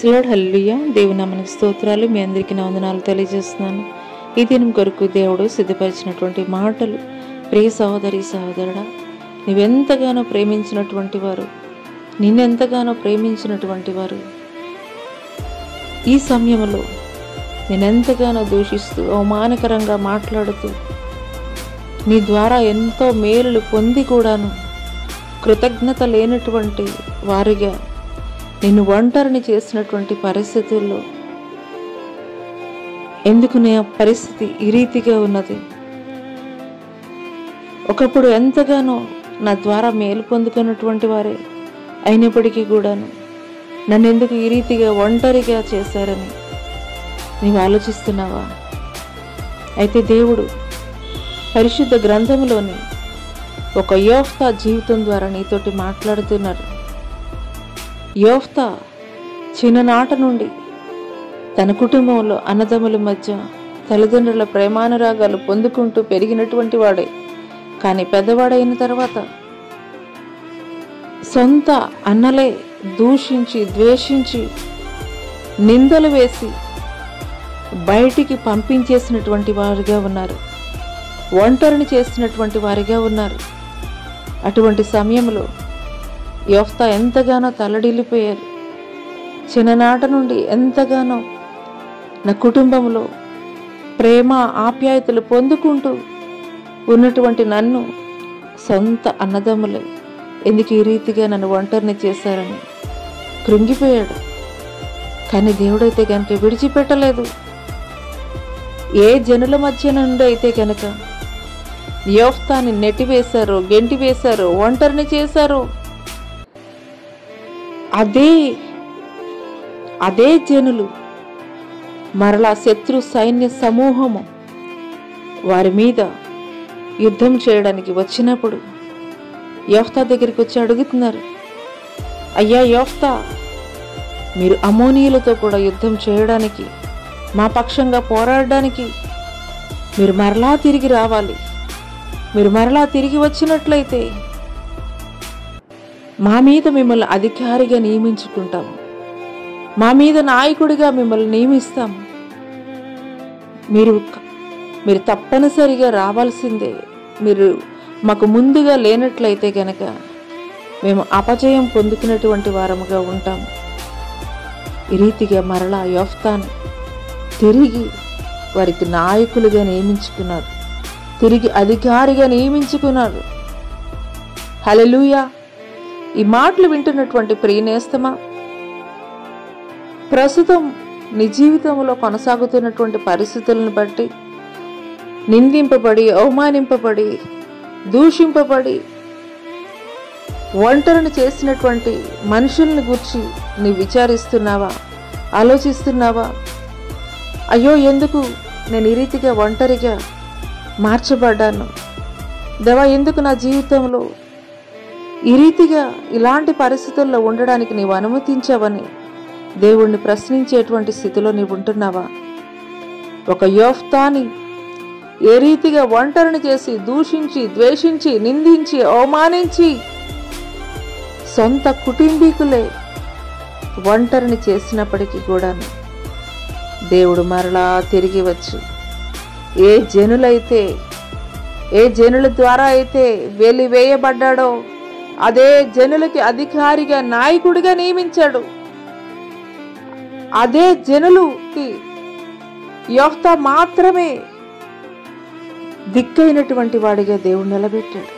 Praise lord, హల్లెలూయా. దేవుని నామమునకు స్తోత్రాలు. మీ అందరికీ నా వందనాలు తెలియజేస్తున్నాను. ఈ దినం కొరకు దేవుడు సిద్ధపరిచినటువంటి మాటలు. ప్రియ సహోదరి సహోదరుడా, నువ్వెంతగానో ప్రేమించినటువంటి వారు, నిన్నెంతగానో ప్రేమించినటువంటి వారు ఈ సమయంలో నేనెంతగానో దూషిస్తూ అవమానకరంగా మాట్లాడుతూ నీ ద్వారా ఎంతో మేలులు పొంది కూడాను కృతజ్ఞత లేనటువంటి వారిగా నిన్ను ఒంటరిని చేసినటువంటి పరిస్థితుల్లో ఎందుకు నీ పరిస్థితి ఈ రీతిగా ఉన్నది? ఒకప్పుడు ఎంతగానో నా ద్వారా మేలు పొందుకున్నటువంటి వారే అయినప్పటికీ కూడాను నన్ను ఎందుకు ఈ రీతిగా ఒంటరిగా చేశారని నీవు ఆలోచిస్తున్నావా? అయితే దేవుడు పరిశుద్ధ గ్రంథంలోని ఒక యోఫ్తా జీవితం ద్వారా నీతోటి మాట్లాడుతున్నారు. యోఫ్తా చిన్ననాట నుండి తన కుటుంబంలో అన్నదమ్ముల మధ్య తల్లిదండ్రుల ప్రేమానురాగాలు పొందుకుంటూ పెరిగినటువంటి వాడే. కానీ పెద్దవాడైన తర్వాత సొంత అన్నలే దూషించి ద్వేషించి నిందలు వేసి బయటికి పంపించేసినటువంటి వారిగా ఉన్నారు, ఒంటరిని చేసినటువంటి వారిగా ఉన్నారు. అటువంటి సమయంలో యోఫ్తా ఎంతగానో తల్లడిల్లిపోయారు. చిన్ననాట నుండి ఎంతగానో నా కుటుంబంలో ప్రేమ ఆప్యాయతలు పొందుకుంటూ ఉన్నటువంటి నన్ను సొంత అన్నదమ్ములే ఎందుకు ఈ రీతిగా నన్ను ఒంటరిని చేశారని కృంగిపోయాడు. కానీ దేవుడైతే కనుక విడిచిపెట్టలేదు. ఏ జనుల మధ్య నుండి అయితే కనుక యోఫ్తాని నెట్టివేశారు, గెంటివేశారు, ఒంటరిని చేశారు, అదే జనులు మరలా శత్రు సైన్య సమూహము వారి మీద యుద్ధం చేయడానికి వచ్చినప్పుడు యోఫ్తా దగ్గరికి వచ్చి అడుగుతున్నారు, అయ్యా యోఫ్తా, మీరు అమ్మోనీయులతో కూడా యుద్ధం చేయడానికి, మా పక్షంగా పోరాడడానికి మీరు మరలా తిరిగి రావాలి. మీరు మరలా తిరిగి వచ్చినట్లయితే మా మీద మిమ్మల్ని అధికారిగా నియమించుకుంటాము, మా మీద నాయకుడిగా మిమ్మల్ని నియమిస్తాము. మీరు తప్పనిసరిగా రావాల్సిందే. మీరు మాకు ముందుగా లేనట్లయితే గనక మేము అపజయం పొందుకున్నటువంటి వారముగా ఉంటాము. ఈ రీతిగా మరలా యోఫ్తాను తిరిగి వారికి నాయకులుగా నియమించుకున్నారు, తిరిగి అధికారిగా నియమించుకున్నారు. హల్లెలూయా. ఈ మాటలు వింటున్నటువంటి ప్రియనేస్తమా, ప్రస్తుతం నీ జీవితంలో కొనసాగుతున్నటువంటి పరిస్థితులను బట్టి నిందింపబడి, అవమానింపబడి, దూషింపబడి, ఒంటరిని చేసినటువంటి మనుషుల్ని గురించి నీ విచారిస్తున్నావా? ఆలోచిస్తున్నావా? అయ్యో, ఎందుకు నేను ఈ రీతిగా ఒంటరిగా మార్చబడ్డాను? దేవా, ఎందుకు నా జీవితంలో ఈ రీతిగా ఇలాంటి పరిస్థితుల్లో ఉండడానికి నీవు అనుమతించావని దేవుణ్ణి ప్రశ్నించేటువంటి స్థితిలో నీవు ఉంటున్నావా? ఒక యోఫ్తాని ఏ రీతిగా ఒంటరిని చేసి దూషించి, ద్వేషించి, నిందించి, అవమానించి సొంత కుటుంబీకులే ఒంటరిని చేసినప్పటికీ కూడాను దేవుడు మరలా తిరిగి వచ్చి ఏ జనుల ద్వారా అయితే వెలివేయబడ్డాడో అదే జనులకి అధికారిగా, నాయకుడిగా నియమించాడు. అదే జనులకి యోఫ్తా మాత్రమే దిక్కైనటువంటి వాడిగా దేవుడు నిలబెట్టాడు.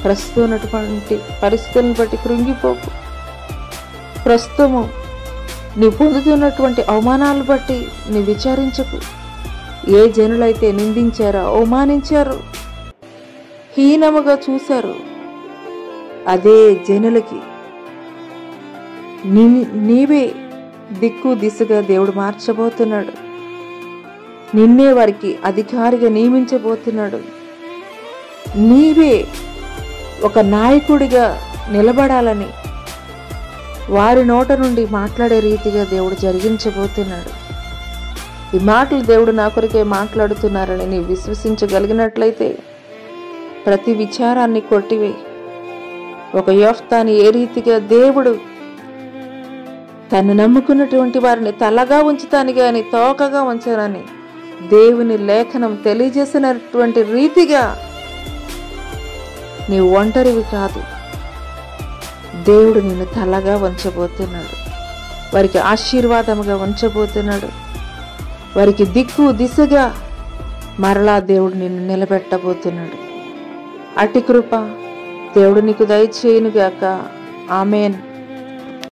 ప్రస్తుతం ఉన్నటువంటి పరిస్థితులను బట్టి కృంగిపోకు. ప్రస్తుతము నీ పొందుతున్నటువంటి అవమానాలను బట్టి నీ విచారించకు. ఏ జనులైతే నిందించారో, అవమానించారో, హీనముగా చూశారు, అదే జనులకి నీవే దిక్కు దిశగా దేవుడు మార్చబోతున్నాడు. నిన్నే వారికి అధికారిగా నియమించబోతున్నాడు. నీవే ఒక నాయకుడిగా నిలబడాలని వారి నోట నుండి మాట్లాడే రీతిగా దేవుడు జరిగించబోతున్నాడు. ఈ మాటలు దేవుడు నా కొరకే మాట్లాడుతున్నారని నీవు విశ్వసించగలిగినట్లయితే ప్రతి విచారాన్ని కొట్టివే. ఒక యోఫ్తాని ఏ రీతిగా దేవుడు తను నమ్ముకున్నటువంటి వారిని తలగా ఉంచుతాను గాని తోకగా ఉంచనని దేవుని లేఖనం తెలియజేసినటువంటి రీతిగా నీవు ఒంటరివి కాదు. దేవుడు నిన్ను తలగా ఉంచబోతున్నాడు. వారికి ఆశీర్వాదముగా ఉంచబోతున్నాడు. వారికి దిక్కు దిశగా మరలా దేవుడు నిన్ను నిలబెట్టబోతున్నాడు. అట్టి కృప దేవుడు నీకు దయచేయునుగాక. ఆమేన్.